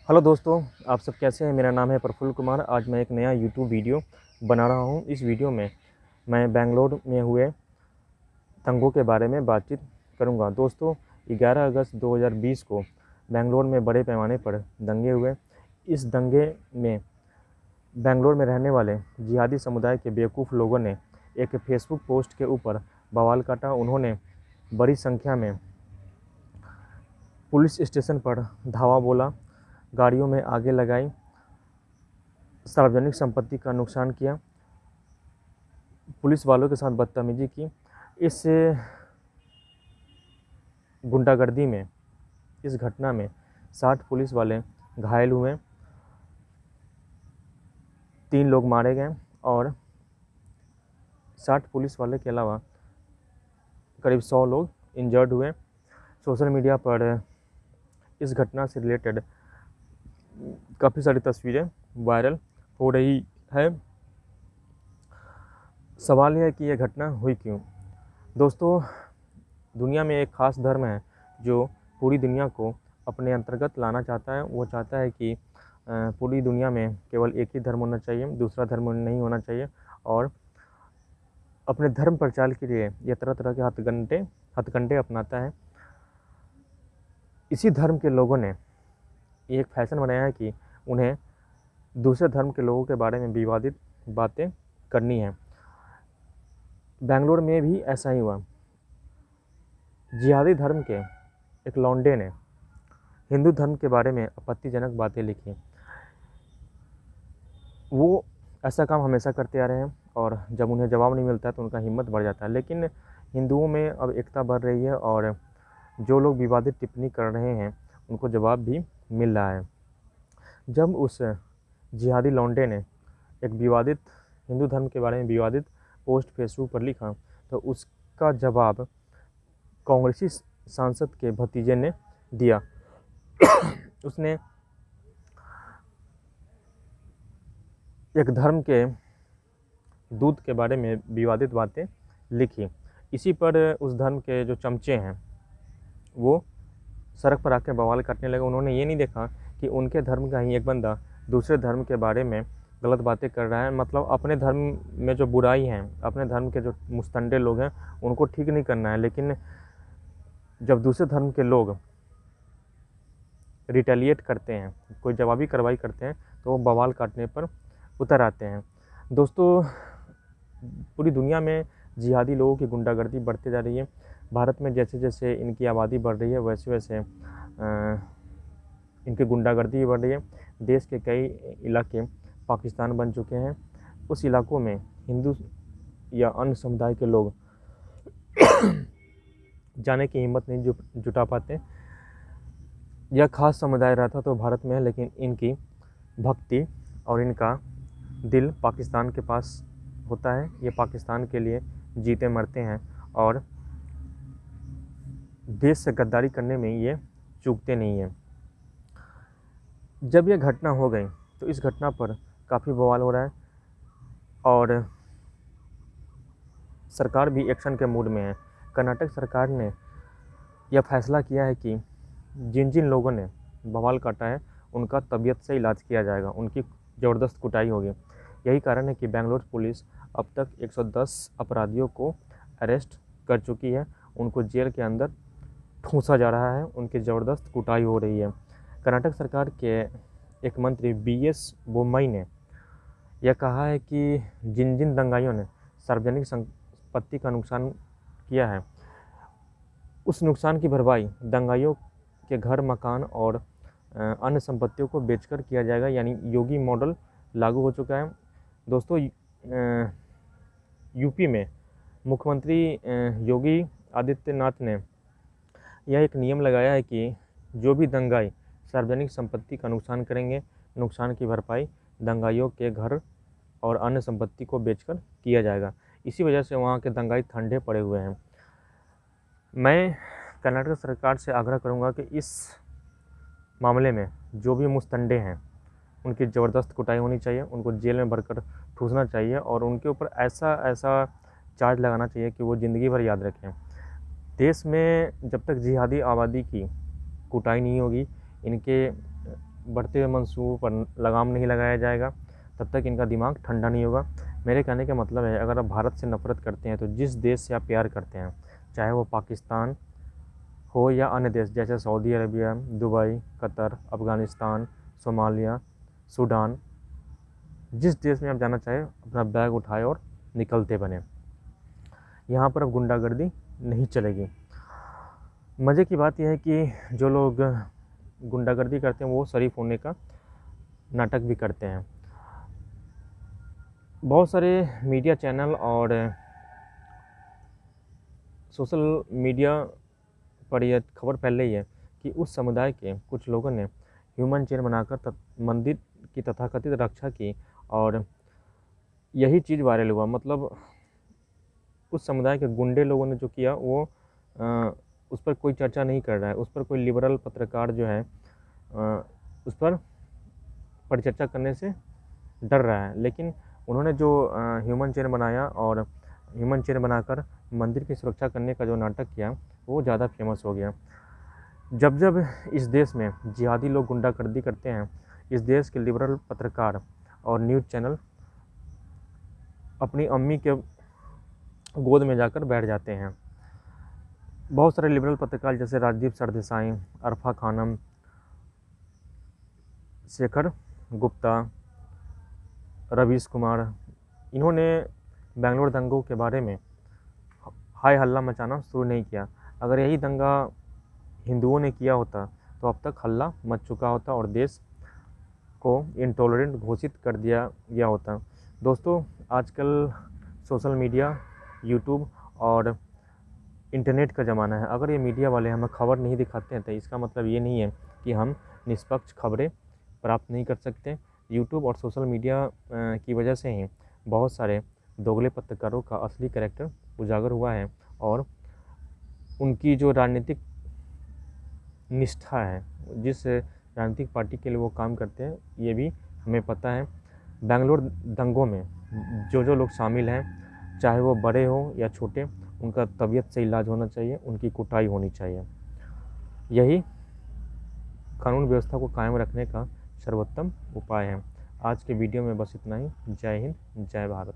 Hello दोस्तों, आप सब कैसे हैं। मेरा नाम है प्रफुल्ल कुमार। आज मैं एक नया यूट्यूब वीडियो बना रहा हूं। इस वीडियो में मैं बेंगलोर में हुए दंगों के बारे में बातचीत करूंगा। दोस्तों, 11 अगस्त 2020 को बेंगलोर में बड़े पैमाने पर दंगे हुए। इस दंगे में बेंगलोर में रहने वाले जिहादी समुदाय के बेवकूफ़ लोगों ने एक फेसबुक पोस्ट के ऊपर बवाल काटा। उन्होंने बड़ी संख्या में पुलिस स्टेशन पर धावा बोला, गाड़ियों में आगे लगाई, सार्वजनिक संपत्ति का नुकसान किया, पुलिस वालों के साथ बदतमीजी की। इस गुंडागर्दी में, इस घटना में 60 पुलिस वाले घायल हुए, 3 लोग मारे गए और 60 पुलिस वाले के अलावा करीब 100 लोग इंजर्ड हुए। सोशल मीडिया पर इस घटना से रिलेटेड काफ़ी सारी तस्वीरें वायरल हो रही है। सवाल यह है कि यह घटना हुई क्यों। दोस्तों, दुनिया में एक ख़ास धर्म है जो पूरी दुनिया को अपने अंतर्गत लाना चाहता है। वो चाहता है कि पूरी दुनिया में केवल एक ही धर्म होना चाहिए, दूसरा धर्म नहीं होना चाहिए। और अपने धर्म प्रचार के लिए यह तरह तरह के हथकंडे अपनाता है। इसी धर्म के लोगों ने एक फैशन बनाया है कि उन्हें दूसरे धर्म के लोगों के बारे में विवादित बातें करनी है। बेंगलोर में भी ऐसा ही हुआ। जिहादी धर्म के एक लौंडे ने हिंदू धर्म के बारे में आपत्तिजनक बातें लिखी। वो ऐसा काम हमेशा करते आ रहे हैं और जब उन्हें जवाब नहीं मिलता है तो उनका हिम्मत बढ़ जाता है। लेकिन हिंदुओं में अब एकता बढ़ रही है और जो लोग विवादित टिप्पणी कर रहे हैं उनको जवाब भी मिल रहा है। जब उस जिहादी लौंडे ने एक विवादित हिंदू धर्म के बारे में विवादित पोस्ट फेसबुक पर लिखा तो उसका जवाब कांग्रेसी सांसद के भतीजे ने दिया। उसने एक धर्म के दूत के बारे में विवादित बातें लिखी। इसी पर उस धर्म के जो चमचे हैं वो सड़क पर आकर बवाल काटने लगे। उन्होंने ये नहीं देखा कि उनके धर्म का ही एक बंदा दूसरे धर्म के बारे में गलत बातें कर रहा है। मतलब अपने धर्म में जो बुराई है, अपने धर्म के जो मुस्तंडे लोग हैं उनको ठीक नहीं करना है, लेकिन जब दूसरे धर्म के लोग रिटेलिएट करते हैं, कोई जवाबी कार्रवाई करते हैं, तो वो बवाल काटने पर उतर आते हैं। दोस्तों, पूरी दुनिया में जिहादी लोगों की गुंडागर्दी बढ़ती जा रही है। भारत में जैसे जैसे इनकी आबादी बढ़ रही है वैसे वैसे इनकी गुंडागर्दी भी बढ़ रही है। देश के कई इलाके पाकिस्तान बन चुके हैं। उस इलाकों में हिंदू या अन्य समुदाय के लोग जाने की हिम्मत नहीं जुटा पाते। यह खास समुदाय रहता तो भारत में है, लेकिन इनकी भक्ति और इनका दिल पाकिस्तान के पास होता है। ये पाकिस्तान के लिए जीते मरते हैं और देश से गद्दारी करने में ये चूकते नहीं हैं। जब यह घटना हो गई तो इस घटना पर काफ़ी बवाल हो रहा है और सरकार भी एक्शन के मूड में है। कर्नाटक सरकार ने यह फैसला किया है कि जिन जिन लोगों ने बवाल काटा है उनका तबीयत से इलाज किया जाएगा, उनकी ज़बरदस्त कुटाई होगी। यही कारण है कि बेंगलोर पुलिस अब तक 110 अपराधियों को अरेस्ट कर चुकी है। उनको जेल के अंदर ठूंसा जा रहा है, उनकी ज़बरदस्त कुटाई हो रही है। कर्नाटक सरकार के एक मंत्री BS बोम्मई ने यह कहा है कि जिन जिन दंगाइयों ने सार्वजनिक संपत्ति का नुकसान किया है उस नुकसान की भरपाई दंगाइयों के घर, मकान और अन्य संपत्तियों को बेचकर किया जाएगा। यानी योगी मॉडल लागू हो चुका है। दोस्तों, यूपी में मुख्यमंत्री योगी आदित्यनाथ ने यह एक नियम लगाया है कि जो भी दंगाई सार्वजनिक संपत्ति का नुकसान करेंगे, नुकसान की भरपाई दंगाइयों के घर और अन्य संपत्ति को बेचकर किया जाएगा। इसी वजह से वहाँ के दंगाई ठंडे पड़े हुए हैं। मैं कर्नाटक सरकार से आग्रह करूँगा कि इस मामले में जो भी मुस्तंडे हैं उनकी ज़बरदस्त कुटाई होनी चाहिए, उनको जेल में भरकर ठूसना चाहिए और उनके ऊपर ऐसा ऐसा चार्ज लगाना चाहिए कि वो ज़िंदगी भर याद रखें। देश में जब तक जिहादी आबादी की कुटाई नहीं होगी, इनके बढ़ते हुए मंसूबों पर लगाम नहीं लगाया जाएगा, तब तक इनका दिमाग ठंडा नहीं होगा। मेरे कहने का मतलब है, अगर आप भारत से नफ़रत करते हैं तो जिस देश से आप प्यार करते हैं, चाहे वो पाकिस्तान हो या अन्य देश जैसे Saudi Arabia, Dubai, Qatar, Afghanistan, Somalia, Sudan, जिस देश में आप जाना चाहें अपना बैग उठाए और निकलते बने। यहाँ पर अब गुंडागर्दी नहीं चलेगी। मज़े की बात यह है कि जो लोग गुंडागर्दी करते हैं वो शरीफ होने का नाटक भी करते हैं। बहुत सारे मीडिया चैनल और सोशल मीडिया पर यह खबर फैल रही है कि उस समुदाय के कुछ लोगों ने ह्यूमन चेन बनाकर मंदिर की तथाकथित रक्षा की, और यही चीज़ वायरल हुआ। मतलब उस समुदाय के गुंडे लोगों ने जो किया वो उस पर कोई चर्चा नहीं कर रहा है, उस पर कोई लिबरल पत्रकार जो है उस पर परिचर्चा करने से डर रहा है। लेकिन उन्होंने जो ह्यूमन चेन बनाया और ह्यूमन चेन बनाकर मंदिर की सुरक्षा करने का जो नाटक किया वो ज़्यादा फेमस हो गया। जब जब इस देश में जिहादी लोग गुंडागर्दी करते हैं, इस देश के लिबरल पत्रकार और न्यूज़ चैनल अपनी अम्मी के गोद में जाकर बैठ जाते हैं। बहुत सारे लिबरल पत्रकार जैसे राजदीप सरदेसाई, अरफा खानम, शेखर गुप्ता, रवीश कुमार, इन्होंने बेंगलोर दंगों के बारे में हाय हल्ला मचाना शुरू नहीं किया। अगर यही दंगा हिंदुओं ने किया होता तो अब तक हल्ला मच चुका होता और देश को इंटॉलरेंट घोषित कर दिया गया होता। दोस्तों, आजकल सोशल मीडिया, यूट्यूब और इंटरनेट का ज़माना है। अगर ये मीडिया वाले हमें खबर नहीं दिखाते हैं तो इसका मतलब ये नहीं है कि हम निष्पक्ष खबरें प्राप्त नहीं कर सकते। यूट्यूब और सोशल मीडिया की वजह से ही बहुत सारे दोगले पत्रकारों का असली कैरेक्टर उजागर हुआ है, और उनकी जो राजनीतिक निष्ठा है, जिस राजनीतिक पार्टी के लिए वो काम करते हैं, ये भी हमें पता है। बेंगलोर दंगों में जो लोग शामिल हैं, चाहे वो बड़े हों या छोटे, उनका तबीयत से इलाज होना चाहिए, उनकी कुटाई होनी चाहिए। यही कानून व्यवस्था को कायम रखने का सर्वोत्तम उपाय है। आज के वीडियो में बस इतना ही। जय हिंद, जय भारत।